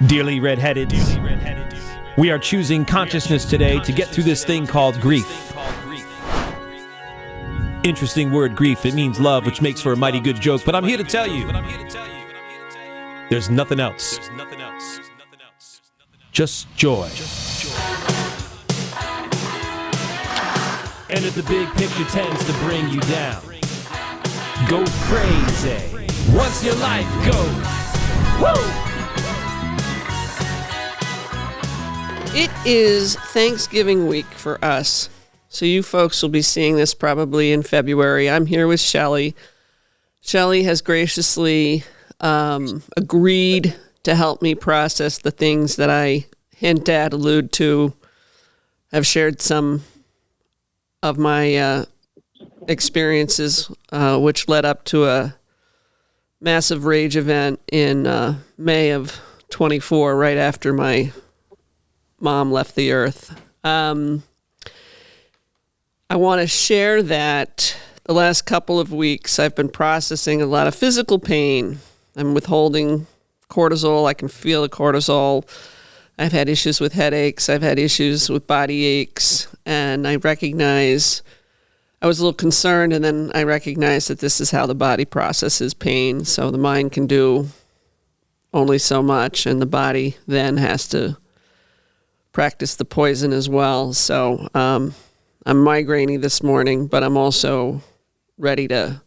Dearly redheaded, we are choosing consciousness today to get through this thing called grief. Interesting word, grief. It means love, which makes for a mighty good joke. But I'm here to tell you, there's nothing else. Just joy. And if the big picture tends to bring you down, go crazy once your life goes. Woo! It is Thanksgiving week for us, so you folks will be seeing this probably in February. I'm here with Shelly. Shelly has graciously agreed to help me process the things that I hint at, allude to. I've shared some of my experiences, which led up to a massive rage event in May of 24, right after my mom left the earth. I want to share that the last couple of weeks I've been processing a lot of physical pain. I'm withholding cortisol. I can feel the cortisol. I've had issues with headaches. I've had issues with body aches. And I recognize I was a little concerned, and then I recognized that this is how the body processes pain. So the mind can do only so much, and the body then has to practice the poison as well. So I'm migrainey this morning, but I'm also ready to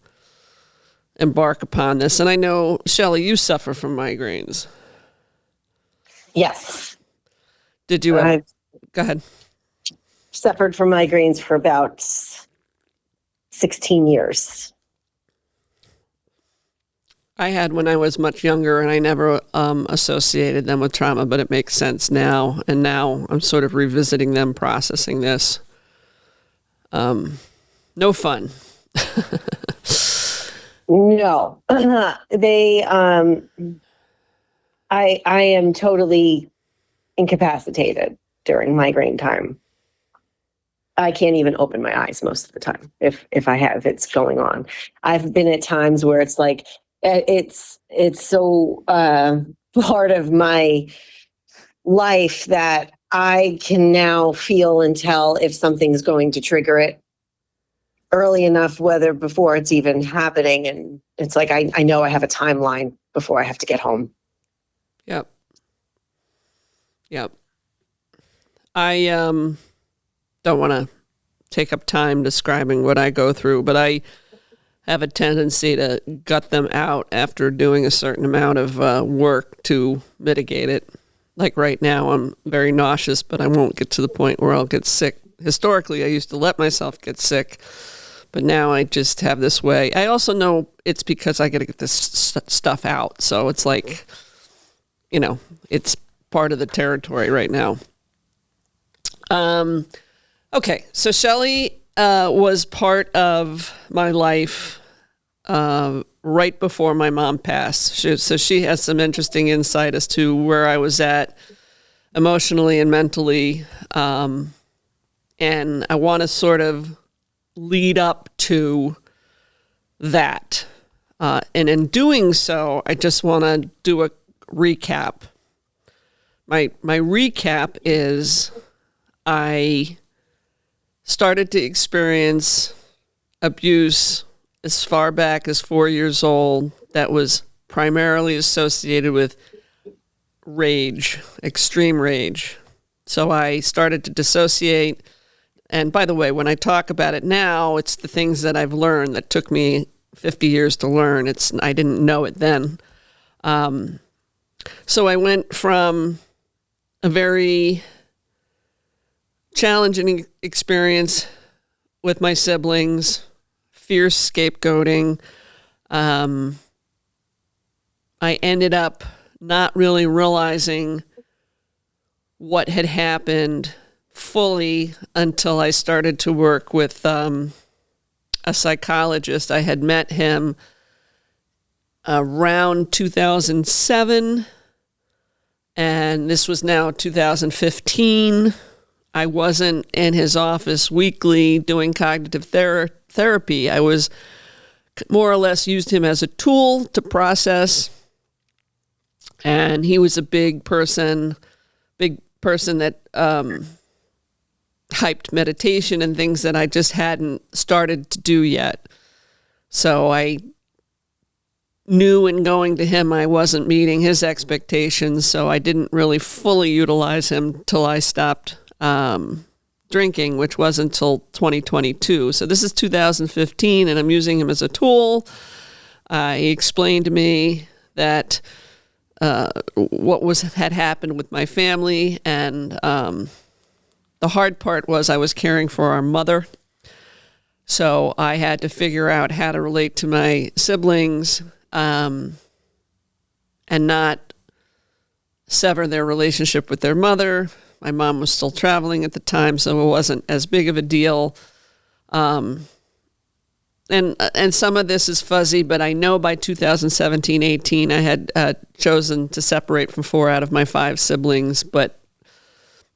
embark upon this. And I know, Shelly, you suffer from migraines. Yes. Did you ever? Go ahead. Suffered from migraines for about 16 years. I had when I was much younger, and I never associated them with trauma, but it makes sense now. And now I'm sort of revisiting them, processing this. No fun. No. I am totally incapacitated during migraine time. I can't even open my eyes most of the time if it's going on. I've been at times where it's like, it's so part of my life that I can now feel and tell if something's going to trigger it early enough, whether before it's even happening. And it's like, I know I have a timeline before I have to get home. Yep. I don't want to take up time describing what I go through, but I have a tendency to gut them out after doing a certain amount of work to mitigate it. Like right now, I'm very nauseous, but I won't get to the point where I'll get sick. Historically, I used to let myself get sick, but now I just have this way. I also know it's because I got to get this stuff out. So it's like, it's part of the territory right now. Okay, so Shelly was part of my life right before my mom passed. So she has some interesting insight as to where I was at emotionally and mentally. And I want to sort of lead up to that. And in doing so, I just want to do a recap. My recap is I started to experience abuse as far back as 4 years old that was primarily associated with rage, extreme rage. So I started to dissociate. And by the way, when I talk about it now, it's the things that I've learned that took me 50 years to learn. I didn't know it then. So I went from a very challenging experience with my siblings, fierce scapegoating. I ended up not really realizing what had happened fully until I started to work with a psychologist. I had met him around 2007, and this was now 2015. I wasn't in his office weekly doing cognitive therapy. I was more or less used him as a tool to process And he was a big person that hyped meditation and things that I just hadn't started to do yet. So I knew in going to him I wasn't meeting his expectations, so I didn't really fully utilize him till I stopped drinking, which wasn't until 2022. So this is 2015, and I'm using him as a tool. He explained to me that what had happened with my family, and the hard part was I was caring for our mother. So I had to figure out how to relate to my siblings and not sever their relationship with their mother. My mom was still traveling at the time, so it wasn't as big of a deal. And some of this is fuzzy, but I know by 2017-18 I had chosen to separate from 4 out of my 5 siblings, but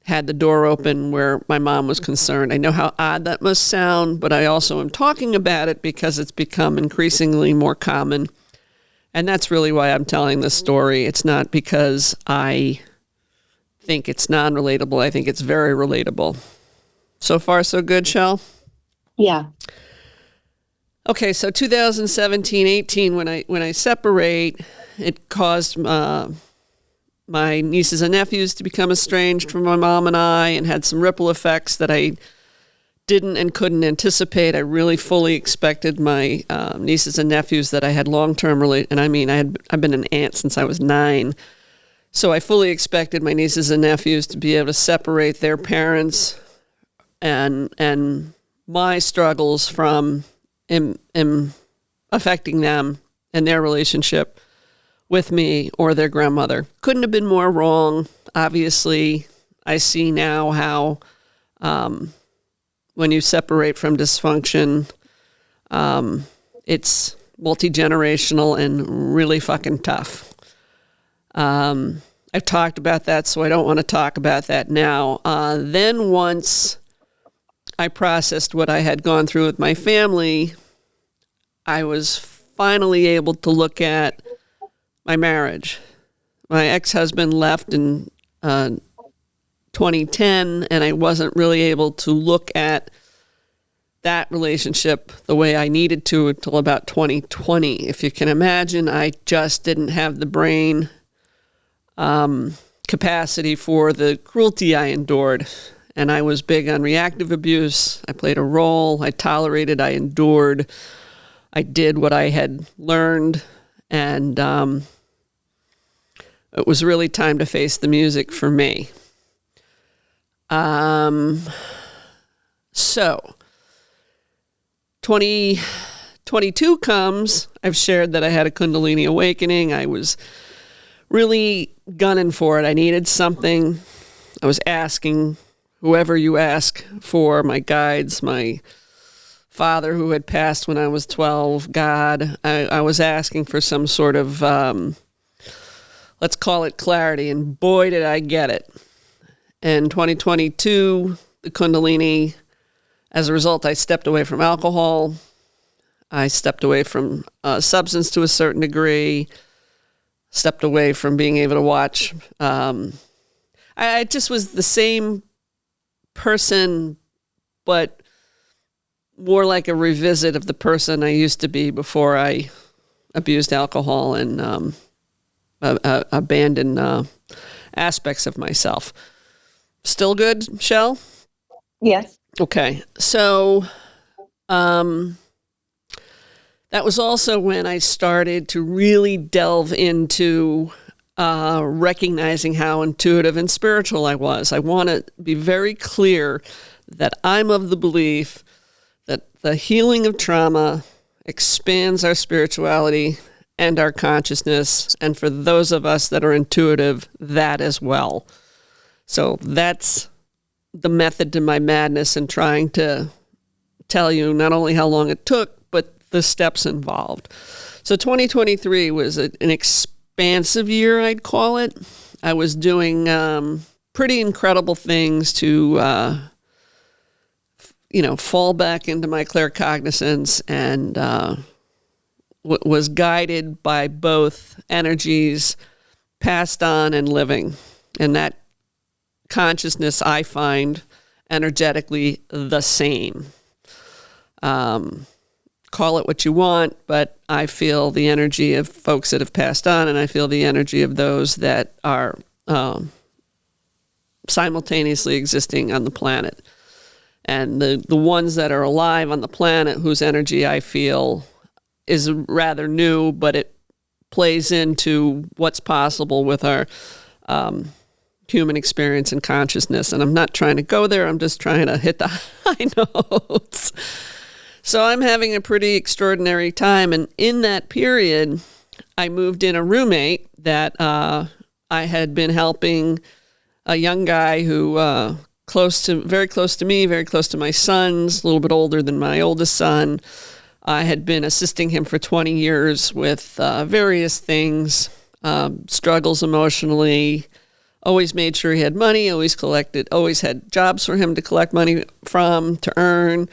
had the door open where my mom was concerned. I know how odd that must sound, but I also am talking about it because it's become increasingly more common. And that's really why I'm telling this story. It's not because I think it's non-relatable. I think it's very relatable. So far, so good, Shell? Yeah. Okay, so 2017-18, when I separate, it caused my nieces and nephews to become estranged from my mom and I, and had some ripple effects that I didn't and couldn't anticipate. I really fully expected my nieces and nephews that I had long-term and I mean, I've been an aunt since I was 9. So I fully expected my nieces and nephews to be able to separate their parents and my struggles from affecting them and their relationship with me or their grandmother. Couldn't have been more wrong. Obviously, I see now how when you separate from dysfunction, it's multi-generational and really fucking tough. I've talked about that, so I don't want to talk about that now. Then once I processed what I had gone through with my family, I was finally able to look at my marriage. My ex-husband left in 2010, and I wasn't really able to look at that relationship the way I needed to until about 2020. If you can imagine, I just didn't have the brain capacity for the cruelty I endured. And I was big on reactive abuse. I played a role. I tolerated. I endured. I did what I had learned. And it was really time to face the music for me. So 2022 comes. I've shared that I had a Kundalini awakening. I was really gunning for it. I needed something. I was asking whoever you ask for, my guides, my father who had passed when I was 12, God. I was asking for some sort of, let's call it clarity, and boy, did I get it. In 2022, the Kundalini, as a result, I stepped away from alcohol. I stepped away from substance to a certain degree, stepped away from being able to watch. I just was the same person, but more like a revisit of the person I used to be before I abused alcohol and abandoned aspects of myself. Still good, Shell? Yes. Okay. So that was also when I started to really delve into recognizing how intuitive and spiritual I was. I want to be very clear that I'm of the belief that the healing of trauma expands our spirituality and our consciousness, and for those of us that are intuitive, that as well. So that's the method to my madness in trying to tell you not only how long it took, but the steps involved. So 2023 was an expansive year, I'd call it. I was doing pretty incredible things to, fall back into my claircognizance, and was guided by both energies passed on and living. And that consciousness I find energetically the same. Call it what you want, but I feel the energy of folks that have passed on, and I feel the energy of those that are simultaneously existing on the planet. And the ones that are alive on the planet whose energy I feel is rather new, but it plays into what's possible with our human experience and consciousness. And I'm not trying to go there. I'm just trying to hit the high notes. So I'm having a pretty extraordinary time. And in that period, I moved in a roommate that I had been helping, a young guy who very close to me, very close to my sons, a little bit older than my oldest son. I had been assisting him for 20 years with various things, struggles emotionally, always made sure he had money, always had jobs for him to collect money from, to earn,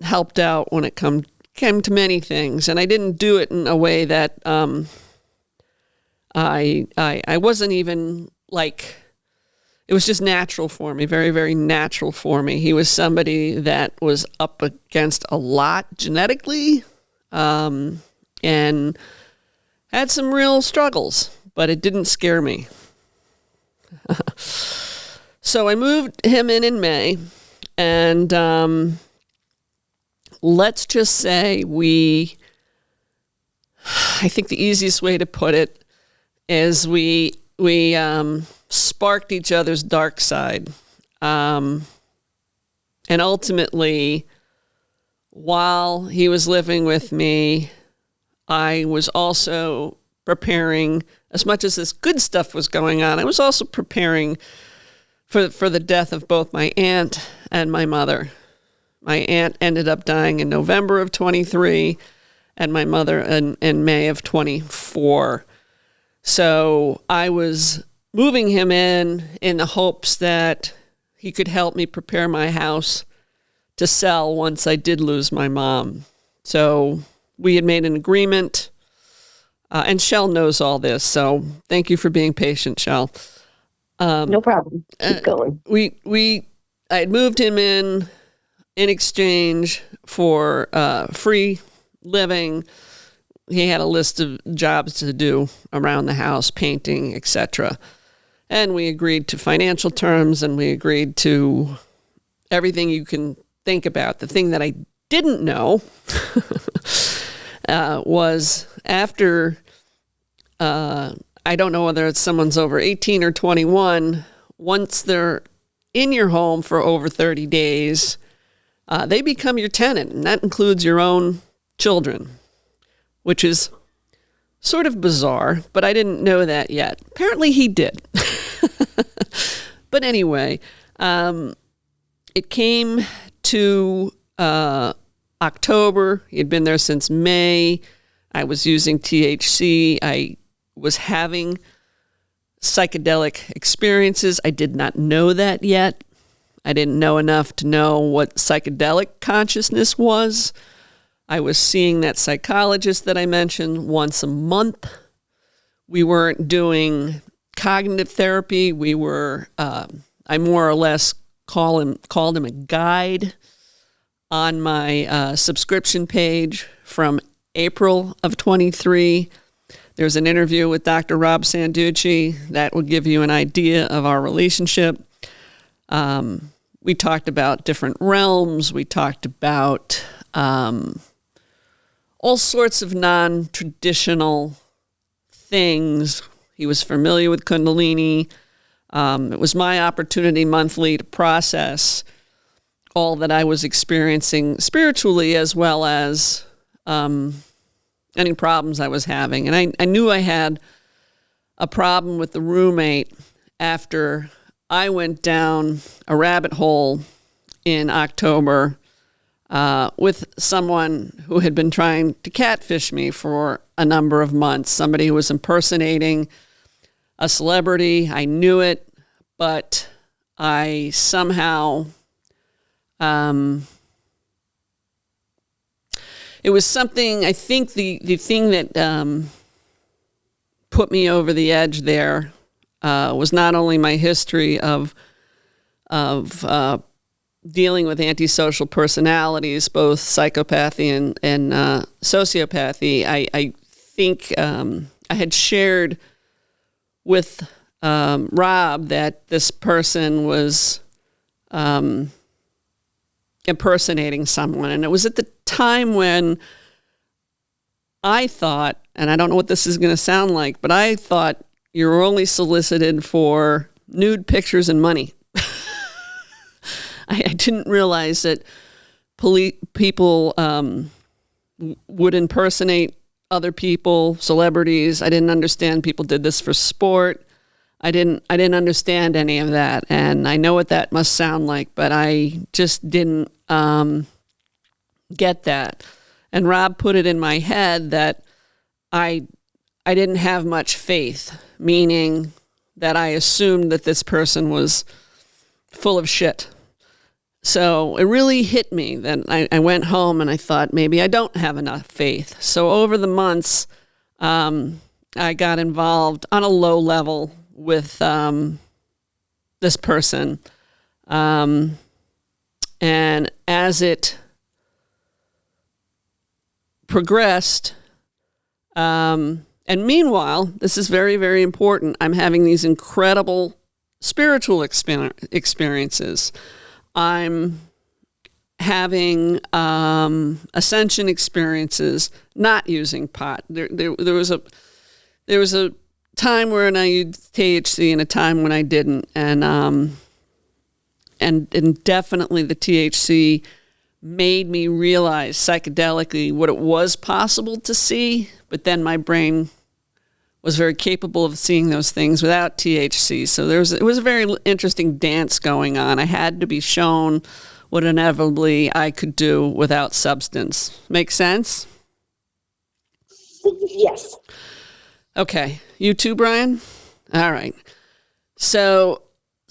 helped out when it came to many things. And I didn't do it in a way that I wasn't even like, it was just natural for me, very, very natural for me. He was somebody that was up against a lot genetically and had some real struggles, but it didn't scare me. So I moved him in May, and let's just say I think the easiest way to put it is we sparked each other's dark side. And ultimately, while he was living with me, I was also preparing, as much as this good stuff was going on, I was also preparing for the death of both my aunt and my mother. My aunt ended up dying in November of 23, and my mother in May of 24. So I was moving him in the hopes that he could help me prepare my house to sell once I did lose my mom. So we had made an agreement, and Shell knows all this, so thank you for being patient, Shell. No problem. Keep going. I had moved him in exchange for free living. He had a list of jobs to do around the house, painting, etc. And we agreed to financial terms, and we agreed to everything you can think about. The thing that I didn't know was after, I don't know whether it's someone's over 18 or 21, once they're in your home for over 30 days, they become your tenant, and that includes your own children, which is sort of bizarre, but I didn't know that yet. Apparently he did. But anyway, it came to October. He had been there since May. I was using THC. I was having psychedelic experiences. I did not know that yet. I didn't know enough to know what psychedelic consciousness was. I was seeing that psychologist that I mentioned once a month. We weren't doing cognitive therapy. We were, I more or less called him a guide on my subscription page from April of 23. There's an interview with Dr. Rob Sanducci that will give you an idea of our relationship. We talked about different realms. We talked about all sorts of non-traditional things. He was familiar with Kundalini. It was my opportunity monthly to process all that I was experiencing spiritually, as well as any problems I was having. And I knew I had a problem with the roommate after I went down a rabbit hole in October with someone who had been trying to catfish me for a number of months, somebody who was impersonating a celebrity. I knew it, but I somehow, it was something, I think the thing that put me over the edge there was not only my history of dealing with antisocial personalities, both psychopathy and sociopathy. I think I had shared with Rob that this person was impersonating someone. And it was at the time when I thought, and I don't know what this is going to sound like, but I thought you were only solicited for nude pictures and money. I didn't realize that people would impersonate other people, celebrities. I didn't understand people did this for sport. I didn't understand any of that, and I know what that must sound like, but I just didn't get that. And Rob put it in my head that I didn't have much faith, meaning that I assumed that this person was full of shit. So it really hit me. Then I went home and I thought, maybe I don't have enough faith. So over the months, I got involved on a low level with this person. And as it progressed, and meanwhile, this is very, very important, I'm having these incredible spiritual experiences. I'm having ascension experiences, not using pot. There was a time when I used THC and a time when I didn't, and definitely the THC made me realize psychedelically what it was possible to see, but then my brain was very capable of seeing those things without THC. So it was a very interesting dance going on. I had to be shown what inevitably I could do without substance. Make sense? Yes. Okay. You too, Brian? All right. So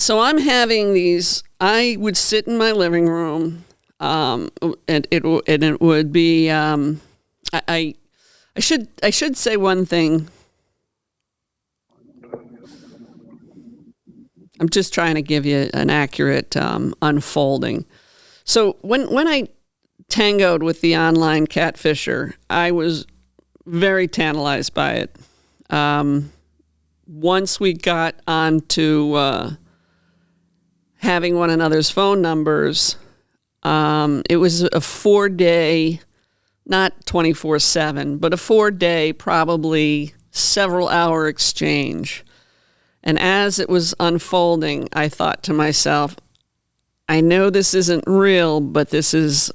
I'm having these, I would sit in my living room, and it would be, I should say one thing. I'm just trying to give you an accurate unfolding. So when I tangoed with the online catfisher, I was very tantalized by it. Once we got onto having one another's phone numbers, it was a 4-day, not 24/7, but a 4-day, probably several hour exchange. And as it was unfolding, I thought to myself, I know this isn't real, but this is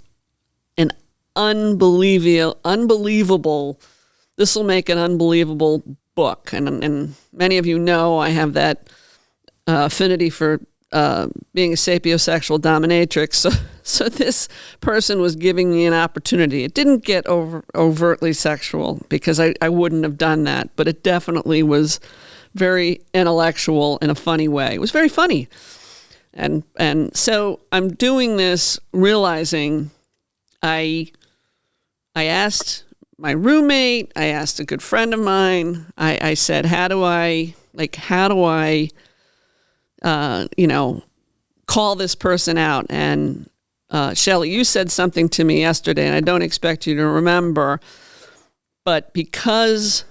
an unbelievable, this will make an unbelievable book. And many of you know I have that affinity for being a sapiosexual dominatrix. So this person was giving me an opportunity. It didn't get overtly sexual because I wouldn't have done that, but it definitely was very intellectual in a funny way. It was very funny. And so I'm doing this realizing I asked my roommate, I asked a good friend of mine, I said, how do I call this person out? And Shelly, you said something to me yesterday, and I don't expect you to remember, but because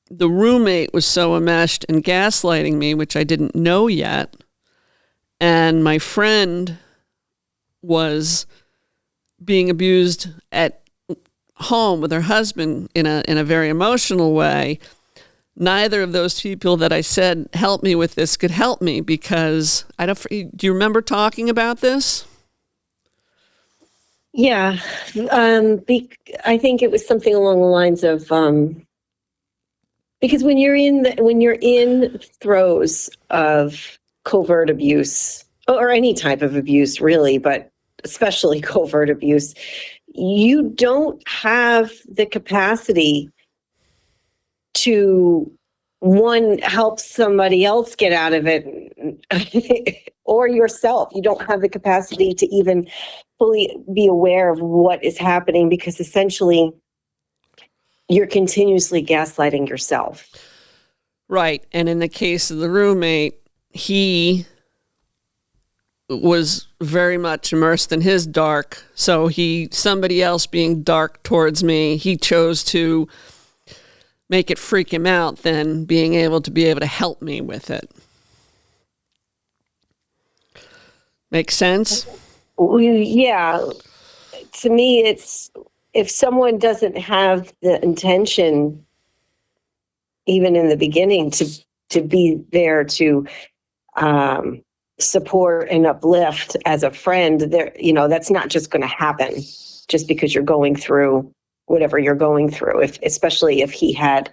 the roommate was so enmeshed in gaslighting me, which I didn't know yet, and my friend was being abused at home with her husband in a very emotional way, neither of those people that I said help me with this could help me because do you remember talking about this? Yeah. I think it was something along the lines of, because when you're in throes of covert abuse or any type of abuse really, but especially covert abuse, you don't have the capacity to, one, help somebody else get out of it or yourself. You don't have the capacity to even fully be aware of what is happening because essentially you're continuously gaslighting yourself. Right. And in the case of the roommate, he was very much immersed in his dark. So somebody else being dark towards me, he chose to make it freak him out than being able to help me with it. Make sense? Yeah. To me, it's if someone doesn't have the intention, even in the beginning, to be there to support and uplift as a friend, there, that's not just going to happen just because you're going through whatever you're going through. Especially if he had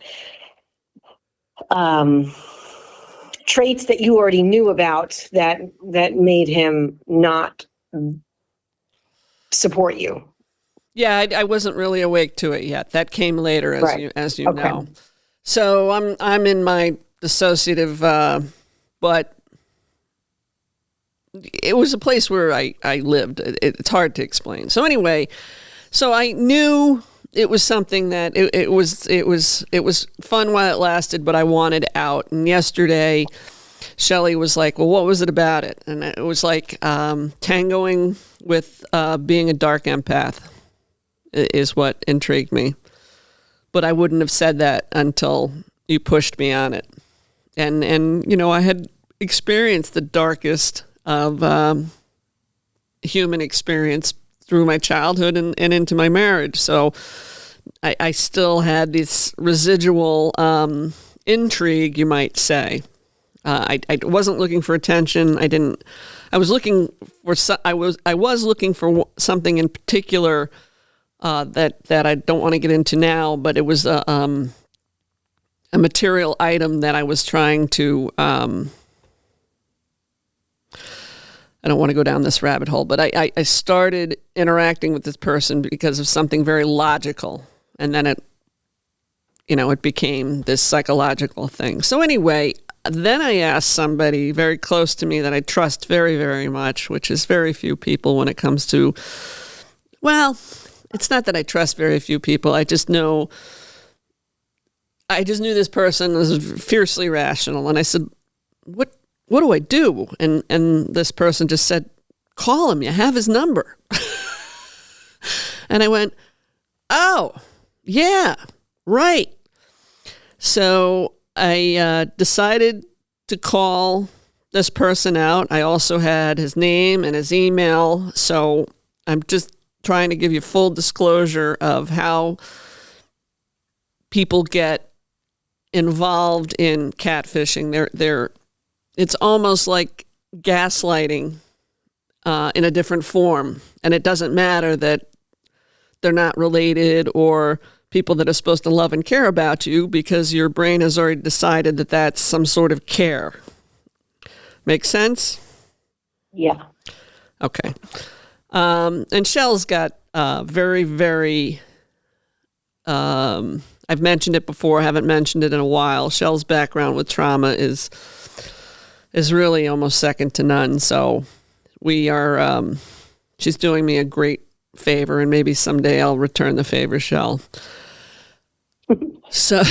traits that you already knew about that made him not support you. Yeah, I wasn't really awake to it yet. That came later, as you know. So I'm in my dissociative, but it was a place where I lived. It's hard to explain. So anyway, I knew it was something that it was fun while it lasted, but I wanted out. And yesterday, Shelly was like, "Well, what was it about it?" And it was like tangoing with being a dark empath is what intrigued me. But I wouldn't have said that until you pushed me on it. And I had experienced the darkest of human experience through my childhood and into my marriage. So I still had this residual intrigue, you might say. I wasn't looking for attention. I was looking for something in particular that I don't want to get into now, but it was a material item that I was trying to. I don't want to go down this rabbit hole, but I started interacting with this person because of something very logical, and then it became this psychological thing. So anyway, then I asked somebody very close to me that I trust very, very much, which is very few people when it comes to, well, it's not that I trust very few people. I just knew this person was fiercely rational, and I said, what do I do? And this person just said, call him. You have his number. And I went, oh, yeah, right. So I decided to call this person out. I also had his name and his email. So I'm just trying to give you full disclosure of how people get involved in catfishing. It's almost like gaslighting in a different form. And it doesn't matter that they're not related or people that are supposed to love and care about you, because your brain has already decided that that's some sort of care. Make sense? Yeah. Okay. And Shell's got very, very, I've mentioned it before, haven't mentioned it in a while. Shell's background with trauma is really almost second to none. So we are, she's doing me a great favor, and maybe someday I'll return the favor, Shell. So,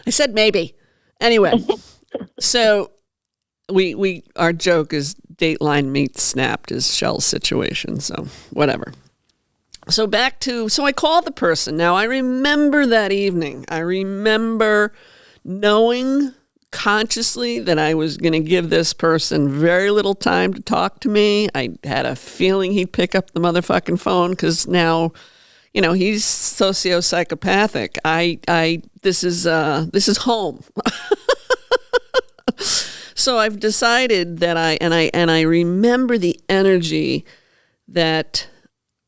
I said maybe. Anyway, so our joke is Dateline meets Snapped is Shell's situation. So whatever. So I called the person. Now I remember that evening. I remember knowing consciously that I was going to give this person very little time to talk to me. I had a feeling he'd pick up the motherfucking phone because now, he's socio-psychopathic. This is home. So I've decided that I remember the energy that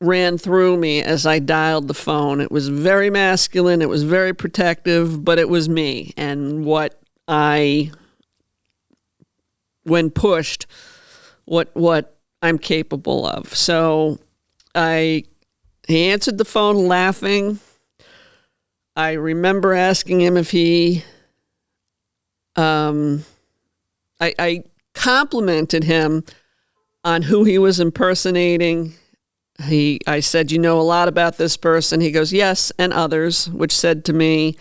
ran through me as I dialed the phone. It was very masculine. It was very protective, but it was me and when pushed, what I'm capable of. So he answered the phone laughing. I remember asking him if he, I complimented him on who he was impersonating. I said, you know a lot about this person. He goes, yes, and others, which said to me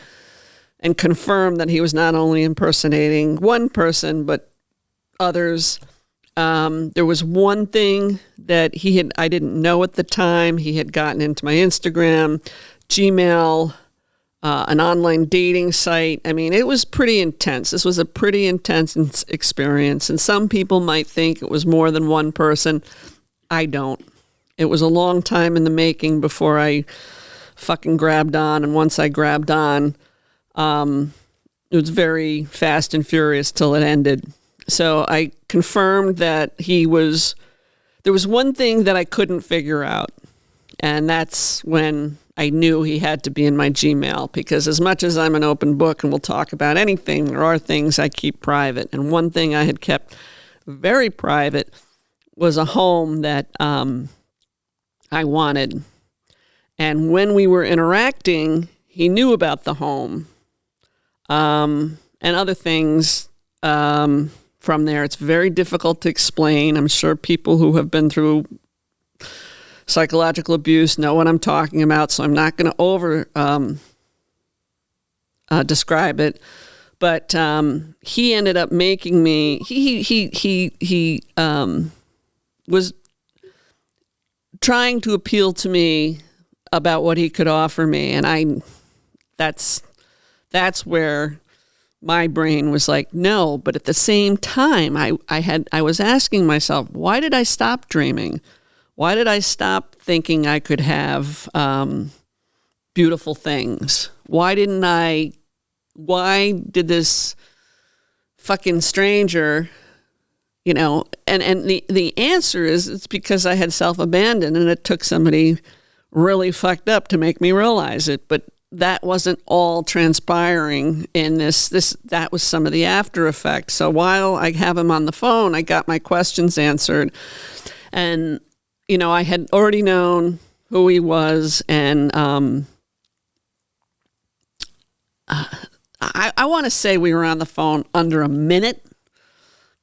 and confirmed that he was not only impersonating one person, but others. There was one thing that I didn't know at the time. He had gotten into my Instagram, Gmail, an online dating site. I mean, it was pretty intense. This was a pretty intense experience. And some people might think it was more than one person. I don't. It was a long time in the making before I fucking grabbed on. And once I grabbed on, it was very fast and furious till it ended. So I confirmed that there was one thing that I couldn't figure out. And that's when I knew he had to be in my Gmail, because as much as I'm an open book and we'll talk about anything, there are things I keep private. And one thing I had kept very private was a home that I wanted. And when we were interacting, he knew about the home and other things from there. It's very difficult to explain. I'm sure people who have been through psychological abuse know what I'm talking about, so I'm not going to over describe it. But he ended up making me. He was trying to appeal to me about what he could offer me, and that's where my brain was like, no. But at the same time, I was asking myself, why did I stop dreaming? Why did I stop thinking I could have beautiful things? Why did this fucking stranger, and the answer is, it's because I had self-abandoned, and it took somebody really fucked up to make me realize it. But that wasn't all transpiring in this. That was some of the after effect. So while I have him on the phone, I got my questions answered, and I had already known who he was, and I want to say we were on the phone under a minute.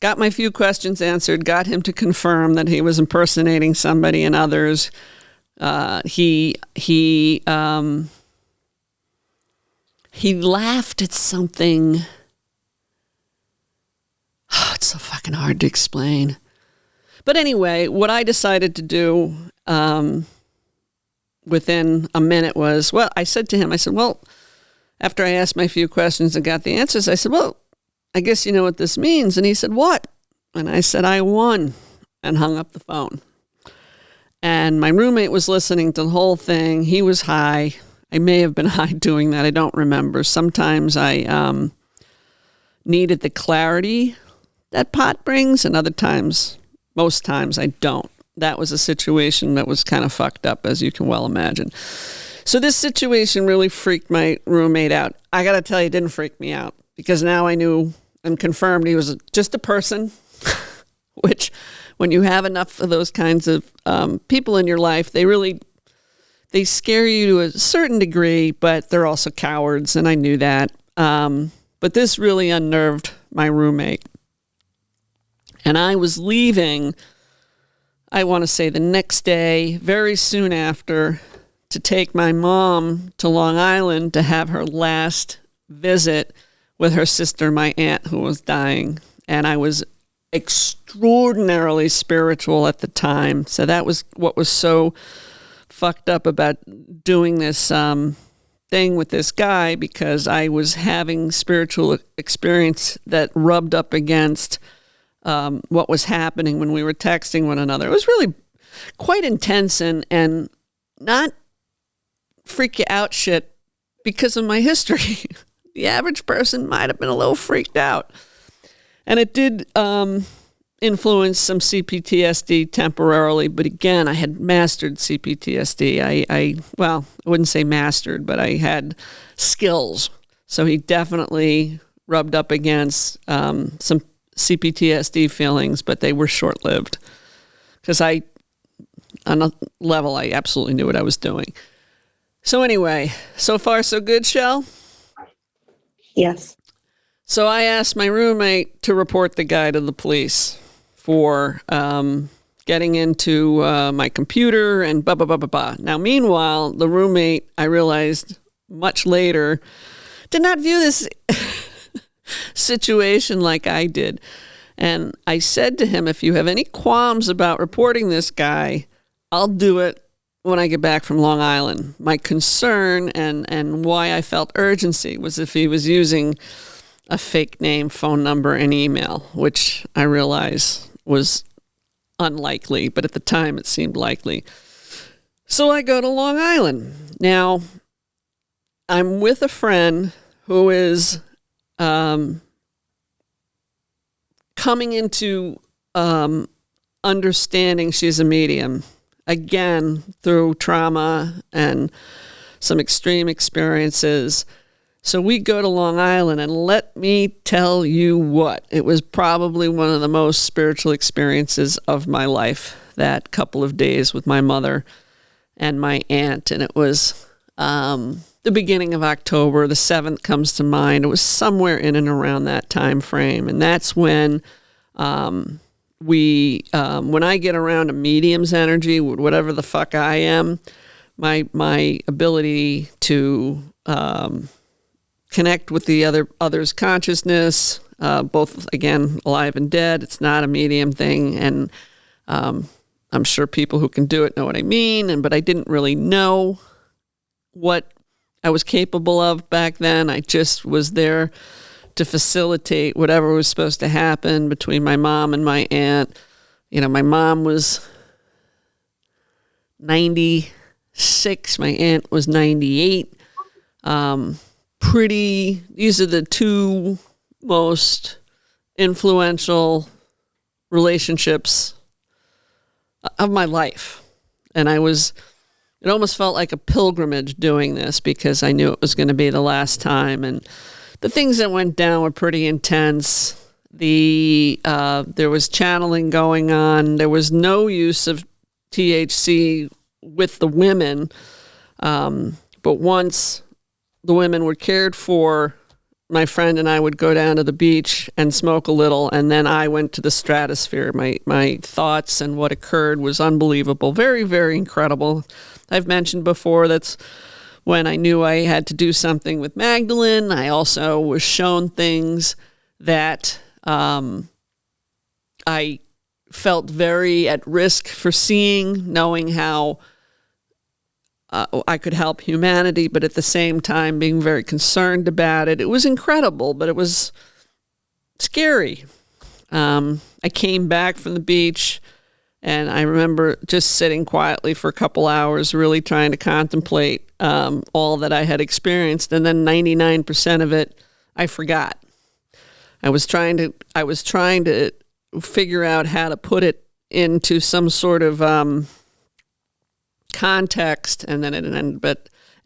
Got my few questions answered, got him to confirm that he was impersonating somebody and others. He laughed at something. It's so fucking hard to explain. But anyway, what I decided to do within a minute was, I said to him, after I asked my few questions and got the answers, I said, I guess you know what this means. And he said, what? And I said, I won, and hung up the phone. And my roommate was listening to the whole thing. He was high. I may have been high doing that. I don't remember. Sometimes I needed the clarity that pot brings, and most times I don't. That was a situation that was kind of fucked up, as you can well imagine. So this situation really freaked my roommate out. I got to tell you, it didn't freak me out, because now I knew and confirmed he was just a person, which when you have enough of those kinds of people in your life, they scare you to a certain degree, but they're also cowards, and I knew that. But this really unnerved my roommate. And I was leaving, I want to say the next day, very soon after, to take my mom to Long Island to have her last visit with her sister, my aunt, who was dying. And I was extraordinarily spiritual at the time. So that was what was so fucked up about doing this thing with this guy, because I was having spiritual experience that rubbed up against what was happening when we were texting one another. It was really quite intense and not freak you out shit because of my history. The average person might have been a little freaked out. And it did influence some CPTSD temporarily, but again, I had mastered CPTSD. I wouldn't say mastered, but I had skills. So he definitely rubbed up against some CPTSD feelings, but they were short-lived. Because on a level, I absolutely knew what I was doing. So anyway, so far so good, Shell? Yes. So I asked my roommate to report the guy to the police for getting into my computer and blah, blah, blah, blah, blah. Now, meanwhile, the roommate, I realized much later, did not view this situation like I did. And I said to him, if you have any qualms about reporting this guy, I'll do it when I get back from Long Island. My concern and why I felt urgency was if he was using a fake name, phone number, and email, which I realize was unlikely, but at the time it seemed likely. So I go to Long Island. Now, I'm with a friend who is coming into understanding she's a medium, again, through trauma and some extreme experiences. So we go to Long Island, and let me tell you what, it was probably one of the most spiritual experiences of my life, that couple of days with my mother and my aunt. And it was the beginning of October, the 7th comes to mind. It was somewhere in and around that time frame. And that's when when I get around a medium's energy, whatever the fuck I am, my ability to connect with the other's consciousness, both, again, alive and dead. It's not a medium thing. And I'm sure people who can do it know what I mean. But I didn't really know what I was capable of back then. I just was there to facilitate whatever was supposed to happen between my mom and my aunt. You know, my mom was 96. My aunt was 98. These are the two most influential relationships of my life. And it almost felt like a pilgrimage doing this because I knew it was going to be the last time. And the things that went down were pretty intense. There was channeling going on. There was no use of THC with the women. But once the women were cared for, my friend and I would go down to the beach and smoke a little, and then I went to the stratosphere. My thoughts and what occurred was unbelievable. Very, very incredible. I've mentioned before that's when I knew I had to do something with Magdalene. I also was shown things that I felt very at risk for seeing, knowing how I could help humanity, but at the same time being very concerned about it. It was incredible, but it was scary. I came back from the beach, and I remember just sitting quietly for a couple hours, really trying to contemplate all that I had experienced, and then 99% of it I forgot. I was trying to figure out how to put it into some sort of context, and then it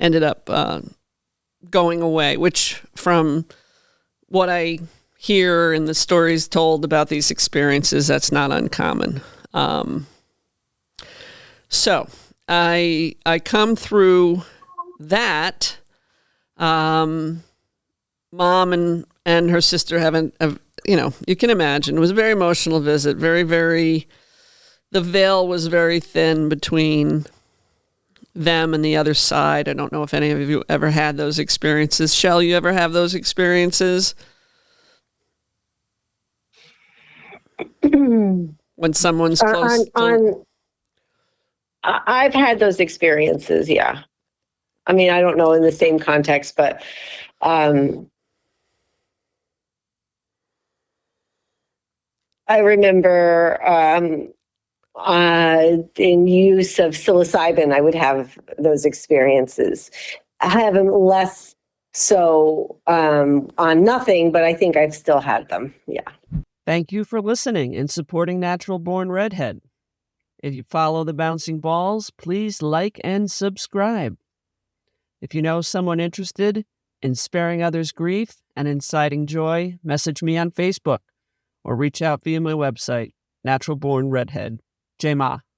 ended up going away, which from what I hear in the stories told about these experiences, that's not uncommon. So I come through that. Mom and her sister haven't, you can imagine, it was a very emotional visit, very, very, the veil was very thin between them and the other side. I don't know if any of you ever had those experiences. Shell, you ever have those experiences? When someone's close I've had those experiences, yeah. I mean, I don't know in the same context, but I remember in use of psilocybin, I would have those experiences. I have them less so on nothing, but I think I've still had them. Yeah. Thank you for listening and supporting Natural Born Redhead. If you follow the bouncing balls, please like and subscribe. If you know someone interested in sparing others grief and inciting joy, message me on Facebook or reach out via my website, Natural Born Redhead. Jai Ma.